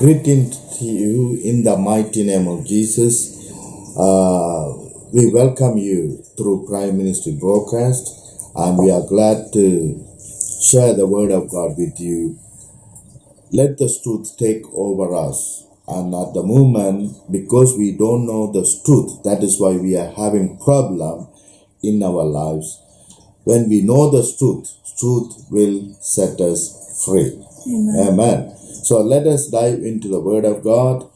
Greeting to you in the mighty name of Jesus. We welcome you through Prime Ministry broadcast, and we are glad to share the word of God with you. Let the truth take over us. And at the moment, because we don't know the truth, that is why we are having problem in our lives. When we know the truth will set us free. Amen. Amen. So let us dive into the word of God.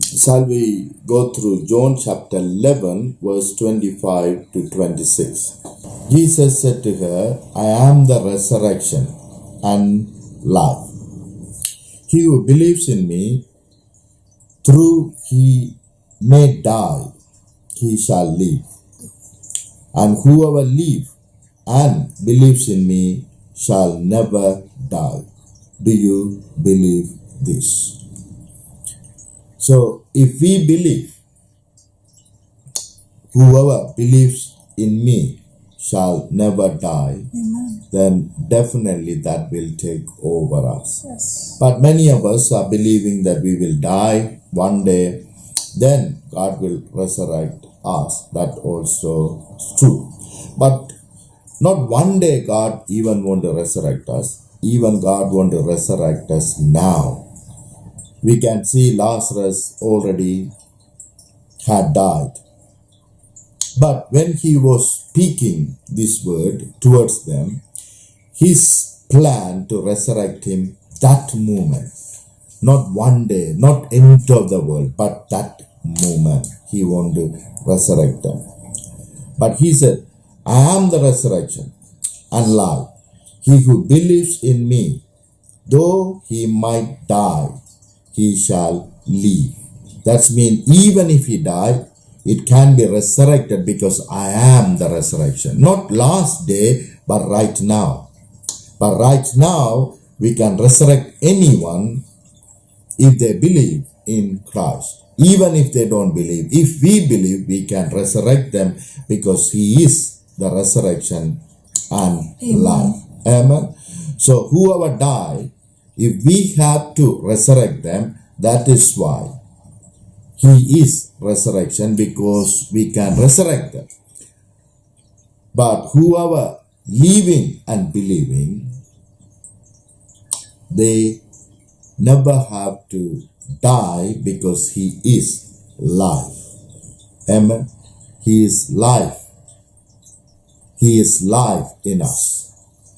Shall we go through John chapter 11, verse 25 to 26. Jesus said to her, I am the resurrection and life. He who believes in me, though he may die, he shall live. And whoever lives and believes in me shall never die. Do you believe this? So, if we believe, whoever believes in me shall never die, Amen. then definitely that will take over us. Yes. But many of us are believing that we will die one day, then God will resurrect us. That also is true. But not one day God even want to resurrect us. Even God want to resurrect us now. We can see Lazarus already had died. But when he was speaking this word towards them, his plan to resurrect him that moment, not one day, not end of the world, but that moment, he wanted to resurrect them. But he said, I am the resurrection and life. He who believes in me, though he might die, he shall live. That means even if he died, it can be resurrected because I am the resurrection. Not last day, but right now. But right now, we can resurrect anyone if they believe in Christ. Even if they don't believe. If we believe, we can resurrect them because He is the resurrection and life. Amen. So whoever die, if we have to resurrect them, that is why He is resurrection, because we can resurrect them. But whoever living and believing, they never have to die because He is life. Amen. He is life. He is life in us.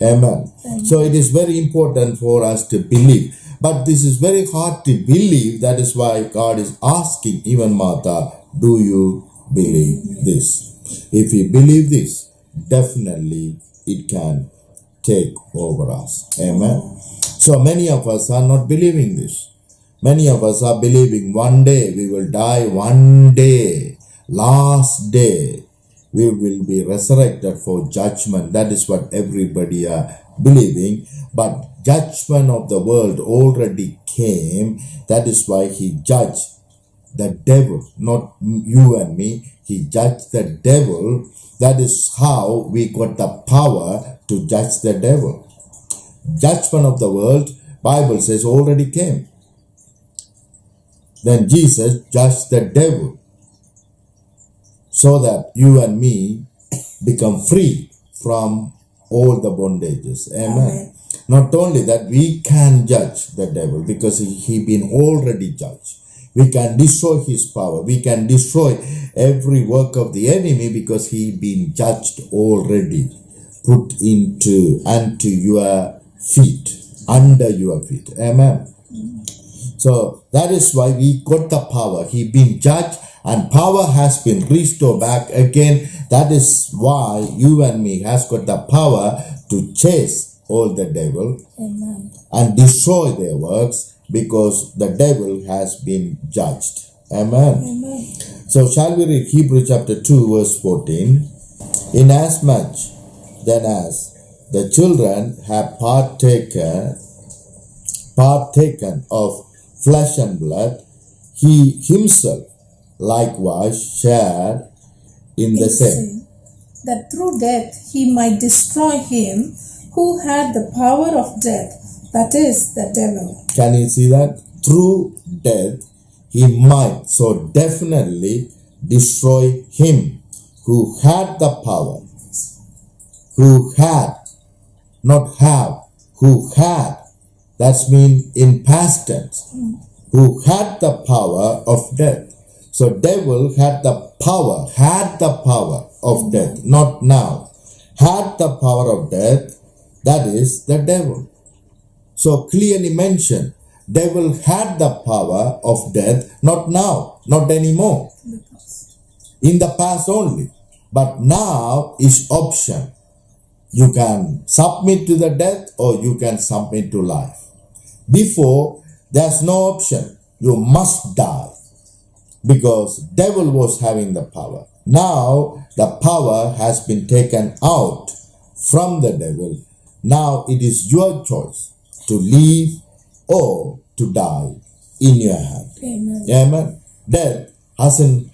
Amen. So it is very important for us to believe. But this is very hard to believe. That is why God is asking even Martha, do you believe this? If you believe this, definitely it can take over us. Amen. So many of us are not believing this. Many of us are believing one day we will die, one day, last day, we will be resurrected for judgment. That is what everybody are believing. But judgment of the world already came. That is why He judged the devil, not you and me. He judged the devil. That is how we got the power to judge the devil. Judgment of the world, Bible says, already came. Then Jesus judged the devil, so that you and me become free from all the bondages. Amen. Not only that, we can judge the devil because he been already judged. We can destroy his power. We can destroy every work of the enemy because he been judged already. Put into your feet, under your feet. Amen. So that is why we got the power. He been judged and power has been restored back again. That is why you and me has got the power to chase all the devil. Amen. And destroy their works because the devil has been judged. Amen. Amen. So shall we read Hebrews chapter 2 verse 14. Inasmuch then as the children have partaken of flesh and blood, He Himself likewise shared in the same, that through death He might destroy him who had the power of death, that is the devil. Can you see that? Through death, he might so definitely destroy him who had the power, who had, not have, who had, that's mean in past tense, who had the power of death. So devil had the power of death, not now. Had the power of death, that is the devil. So clearly mentioned, devil had the power of death, not now, not anymore. In the past only. But now is option. You can submit to the death or you can submit to life. Before, there's no option. You must die. Because devil was having the power. Now, the power has been taken out from the devil. Now, it is your choice to live or to die in your hand. Amen. Amen. Death haven't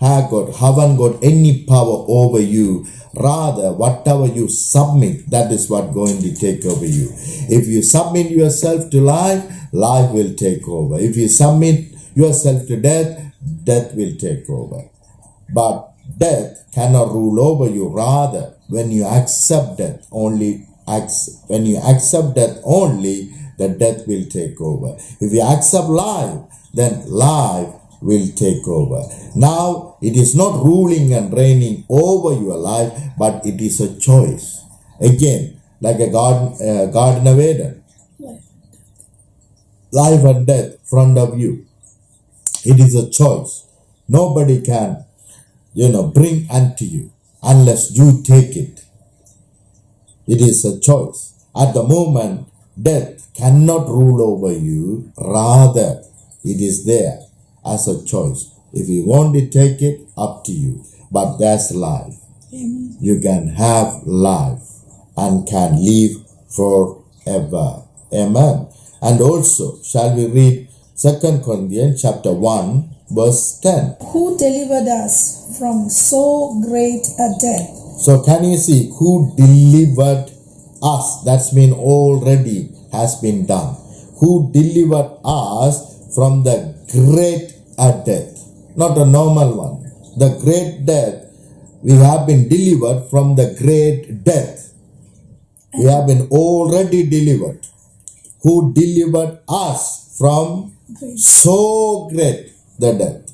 got any power over you. Rather, whatever you submit, that is what going to take over you. If you submit yourself to life, life will take over. If you submit yourself to death, death will take over. But death cannot rule over you. Rather, when you accept death, only the death will take over. If you accept life, then life will take over. Now, it is not ruling and reigning over your life, but it is a choice. Again, like a Garden of Eden. Life and death in front of you. It is a choice. Nobody can, bring unto you unless you take it. It is a choice. At the moment, death cannot rule over you. Rather, it is there as a choice. If you want to take it, up to you. But there's life. Amen. You can have life and can live forever. Amen. And also, shall we read 2 Corinthians chapter 1, verse 10. Who delivered us from so great a death? So can you see who delivered us? That's mean already has been done. Who delivered us from the great death. Not a normal one. The great death. We have been delivered from the great death. We have been already delivered. Who delivered us from so great the death.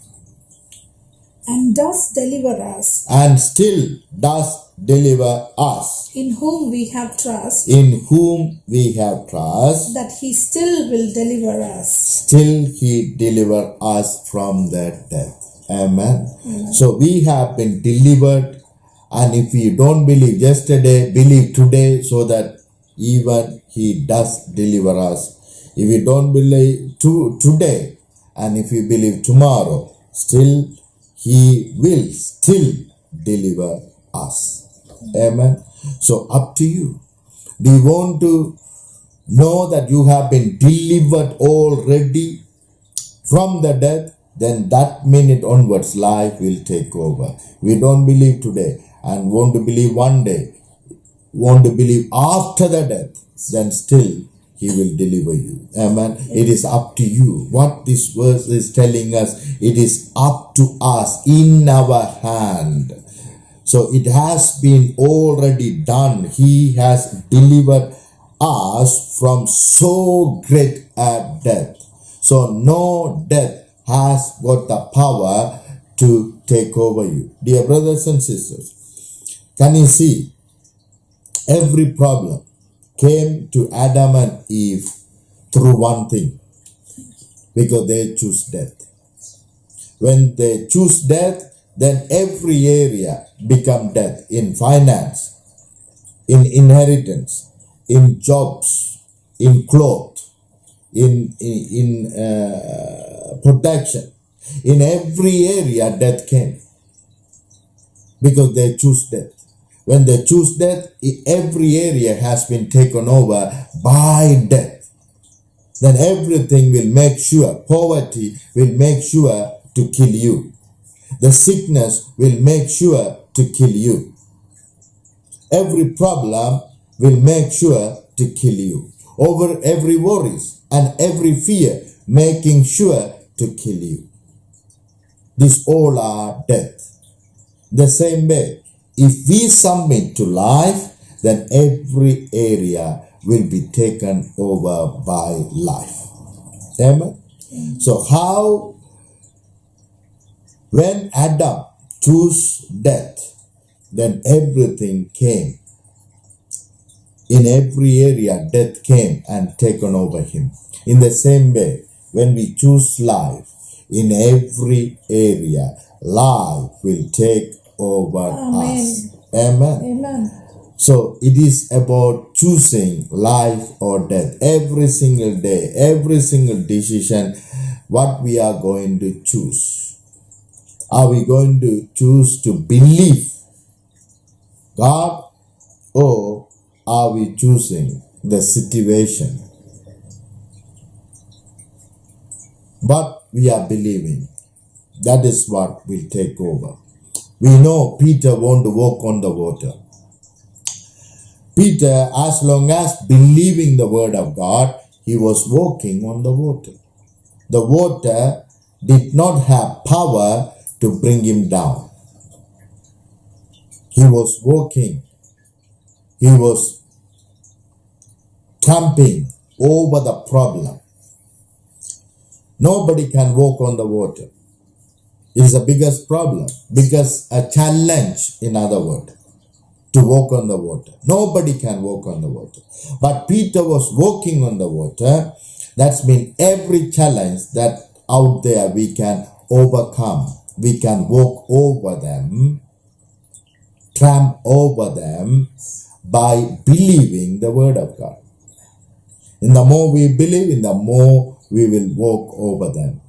And does deliver us. And still does deliver us. In whom we have trust. In whom we have trust. That he still will deliver us. Still he deliver us from that death. Amen. Amen. So we have been delivered. And if you don't believe yesterday, believe today, so that even he does deliver us. If you don't believe today, and if you believe tomorrow, still he will still deliver us. Amen. So up to you. Do you want to know that you have been delivered already from the death? Then that minute onwards, life will take over. We don't believe today and want to believe one day, want to believe after the death, then still he will deliver you. Amen. It is up to you. What this verse is telling us, it is up to us, in our hand. So it has been already done. He has delivered us from so great a death. So no death has got the power to take over you. Dear brothers and sisters, can you see? Every problem came to Adam and Eve through one thing. Because they choose death. When they choose death, then every area become death. In finance, in inheritance, in jobs, in clothes, in protection. In every area, death came. Because they choose death. When they choose death, every area has been taken over by death. Then everything will make sure, poverty will make sure to kill you. The sickness will make sure to kill you. Every problem will make sure to kill you. over every worries and every fear, making sure to kill you. These all are death. The same way, if we submit to life, then every area will be taken over by life. Amen? So how, when Adam chose death, then everything came. In every area, death came and taken over him. In the same way, when we choose life, in every area, life will take over us. Amen. Amen. So it is about choosing life or death. Every single day, every single decision, what we are going to choose. Are we going to choose to believe God, or are we choosing the situation? But we are believing. That is what will take over. We know Peter wanted to walk on the water. Peter, as long as believing the word of God, he was walking on the water. The water did not have power to bring him down. He was walking. He was tramping over the problem. Nobody can walk on the water. It is the biggest problem, because a challenge, in other words, to walk on the water. Nobody can walk on the water. But Peter was walking on the water. That's mean every challenge that out there we can overcome. We can walk over them, tramp over them by believing the word of God. In the more we believe, in the more we will walk over them.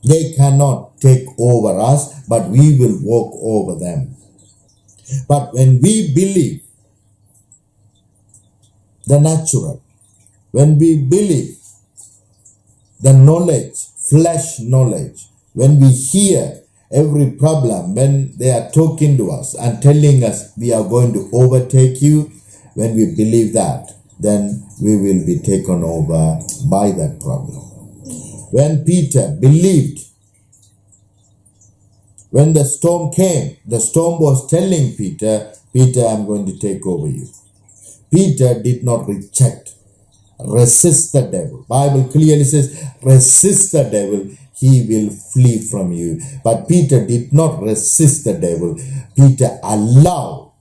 They cannot take over us, but we will walk over them. But when we believe the natural, when we believe the knowledge, flesh knowledge, when we hear every problem, when they are talking to us and telling us we are going to overtake you, when we believe that, then we will be taken over by that problem. When Peter believed, when the storm came, the storm was telling Peter, Peter, I'm going to take over you. Peter did not reject, resist the devil. Bible clearly says, resist the devil, he will flee from you. But Peter did not resist the devil. Peter allowed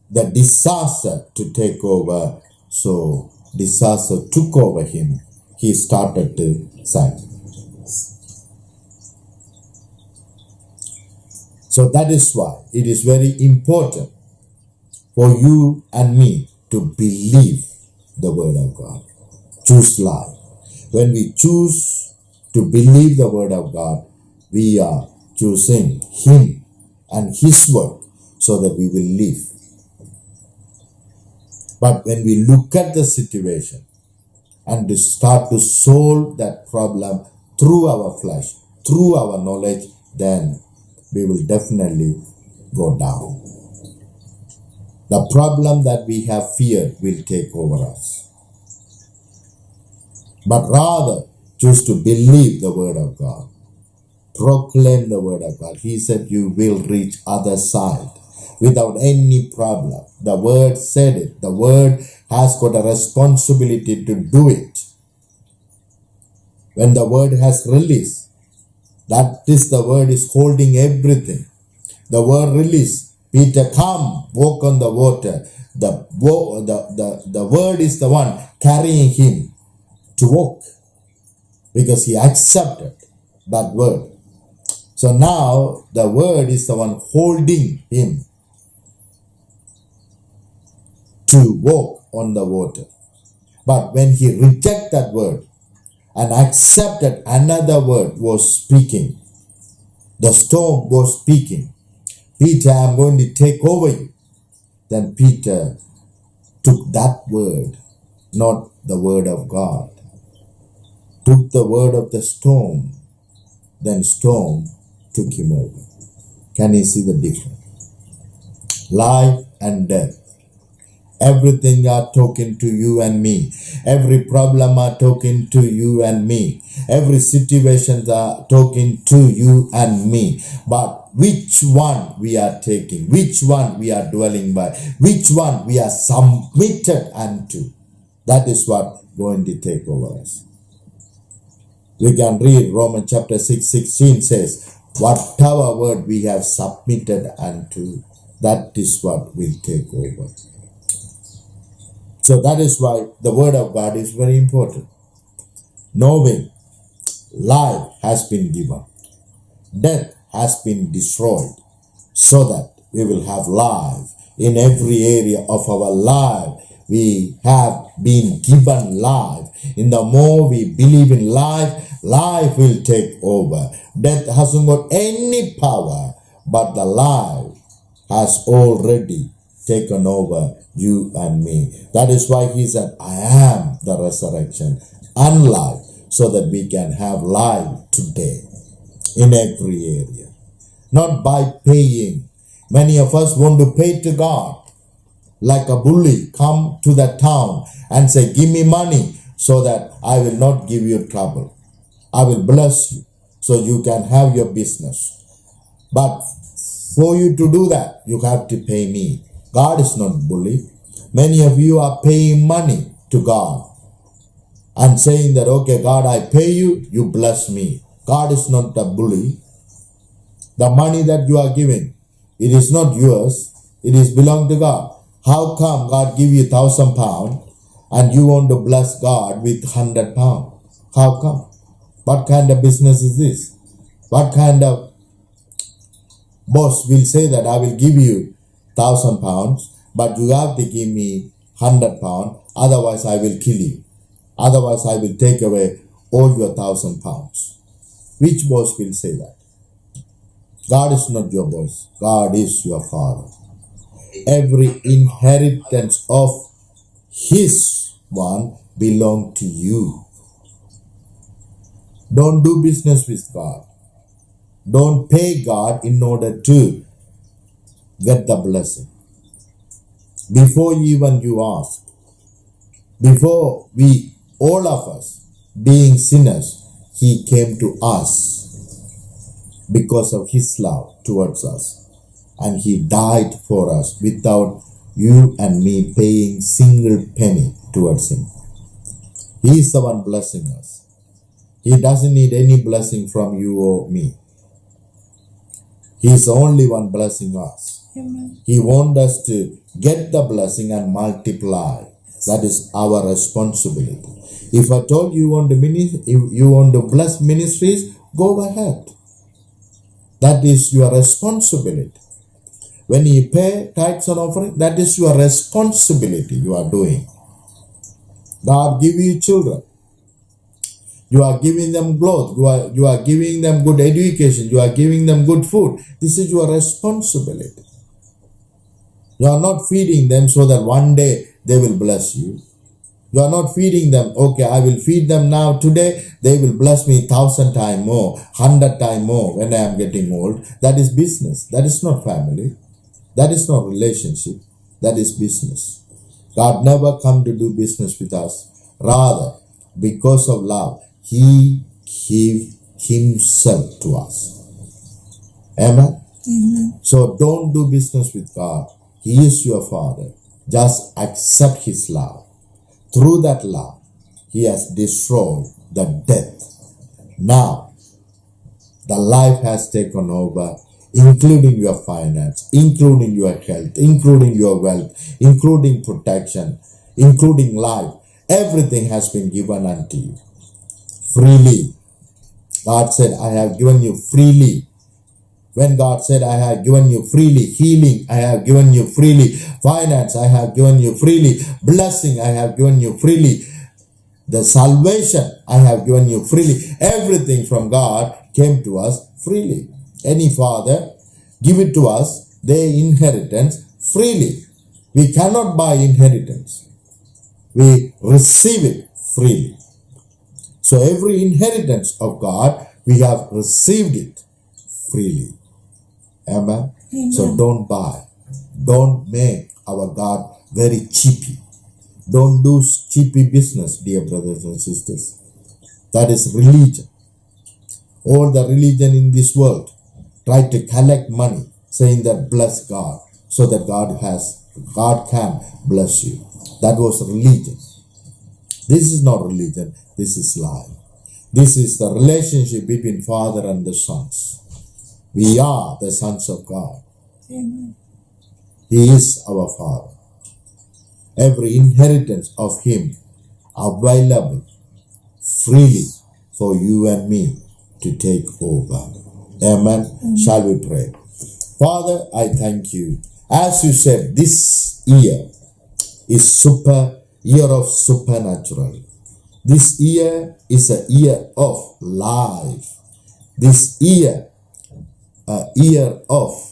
the disaster to take over. So disaster took over him. He started to sink. So that is why it is very important for you and me to believe the word of God. Choose life. When we choose to believe the word of God, we are choosing him and his work so that we will live. But when we look at the situation and to start to solve that problem through our flesh, through our knowledge, then we will definitely go down. The problem that we have feared will take over us. But rather, choose to believe the word of God. Proclaim the word of God. He said you will reach other side without any problem. The word said it. The word has got a responsibility to do it. When the word has released, that is, the word is holding everything. The word release. Peter, come, walk on the water. The word is the one carrying him to walk, because he accepted that word. So now the word is the one holding him to walk on the water. But when he rejected that word and accepted another word was speaking, the storm was speaking, Peter, I'm going to take over you. Then Peter took that word, not the word of God. Took the word of the storm, then storm took him over. Can you see the difference? Life and death. Everything are talking to you and me. Every problem are talking to you and me. Every situations are talking to you and me. But which one we are taking? Which one we are dwelling by? Which one we are submitted unto? That is what going to take over us. We can read Romans chapter 6:16 says, whatever word we have submitted unto, that is what will take over. So that is why the word of God is very important. Knowing life has been given, death has been destroyed, so that we will have life in every area of our life. We have been given life. In the more we believe in life, life will take over. Death hasn't got any power, but the life has already taken over you and me. That is why he said, I am the resurrection and life, so that we can have life today in every area. Not by paying. Many of us want to pay to God. Like a bully, come to the town and say, give me money so that I will not give you trouble. I will bless you so you can have your business. But for you to do that, you have to pay me. God is not bully. Many of you are paying money to God and saying that, okay, God, I pay you, you bless me. God is not a bully. The money that you are giving, it is not yours. It is belong to God. How come God give you £1,000 and you want to bless God with £100? How come? What kind of business is this? What kind of boss will say that I will give you £1,000, but you have to give me £100, otherwise I will kill you. Otherwise I will take away all your £1,000. Which boss will say that? God is not your boss. God is your Father. Every inheritance of His one belong to you. Don't do business with God. Don't pay God in order to get the blessing. Before even you ask, before we, all of us, being sinners, He came to us because of His love towards us. And He died for us without you and me paying single penny towards Him. He is the one blessing us. He doesn't need any blessing from you or me. He is the only one blessing us. Amen. He wants us to get the blessing and multiply. That is our responsibility. If I told you if you want to bless ministries, go ahead. That is your responsibility. When you pay tithes and offering, that is your responsibility you are doing. God give you children. You are giving them clothes. You are giving them good education. You are giving them good food. This is your responsibility. You are not feeding them so that one day they will bless you. You are not feeding them, okay, I will feed them now today, they will bless me 1,000 times more, 100 times more when I am getting old. That is business. That is not family. That is not relationship. That is business. God never come to do business with us. Rather, because of love, He gave Himself to us. Amen? Amen. So don't do business with God. He is your Father. Just accept His love. Through that love, He has destroyed the death. Now, the life has taken over, including your finance, including your health, including your wealth, including protection, including life. Everything has been given unto you freely. God said, I have given you freely. When God said, I have given you freely, healing, I have given you freely, finance, I have given you freely, blessing, I have given you freely, the salvation, I have given you freely. Everything from God came to us freely. Any father give it to us, their inheritance freely. We cannot buy inheritance. We receive it freely. So every inheritance of God, we have received it freely. Amen? Amen. So don't buy. Don't make our God very cheapy. Don't do cheapy business, dear brothers and sisters. That is religion. All the religion in this world try to collect money, saying that bless God, so that God can bless you. That was religion. This is not religion. This is life. This is the relationship between Father and the sons. We are the sons of God. Amen. He is our Father. Every inheritance of Him available freely for you and me to take over. Amen. Shall we pray? Father, I thank you. As you said, this year is year of supernatural. This year is a year of life. This year, a year of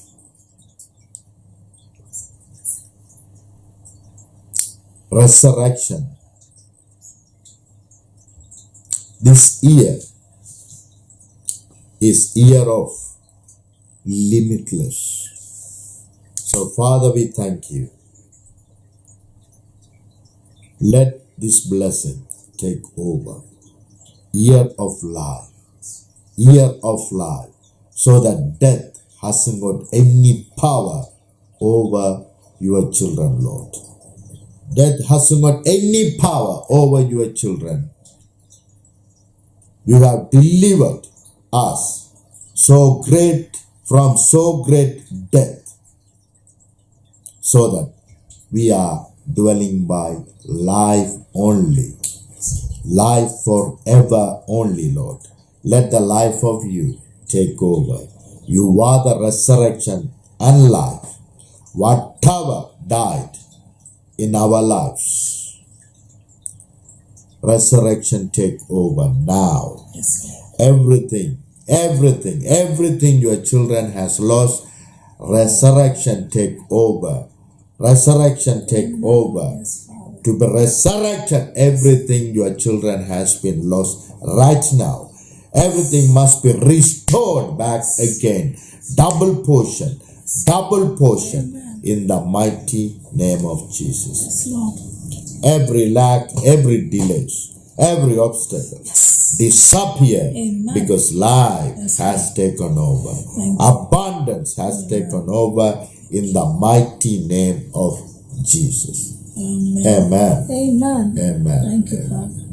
resurrection. This year is year of limitless. So Father, we thank you. Let this blessing take over. Year of life. Year of life. So that death hasn't got any power over your children, Lord. Death hasn't got any power over your children. You have delivered us from so great death, so that we are dwelling by life only, life forever only, Lord. Let the life of you take over. You are the resurrection and life. Whatever died in our lives, resurrection take over now. Yes, Lord. Everything your children has lost, resurrection take over. Resurrection take over. Yes, Father. To be resurrected, everything your children has been lost right now. Everything must be restored back again. Double portion. Amen. In the mighty name of Jesus. Yes, Lord. Every lack, every delay, every obstacle disappear. Amen. Because life Yes, has taken over. Thank you. Abundance has taken over in the mighty name of Jesus. Amen. Amen. Amen. Amen. Thank you, Amen. Father.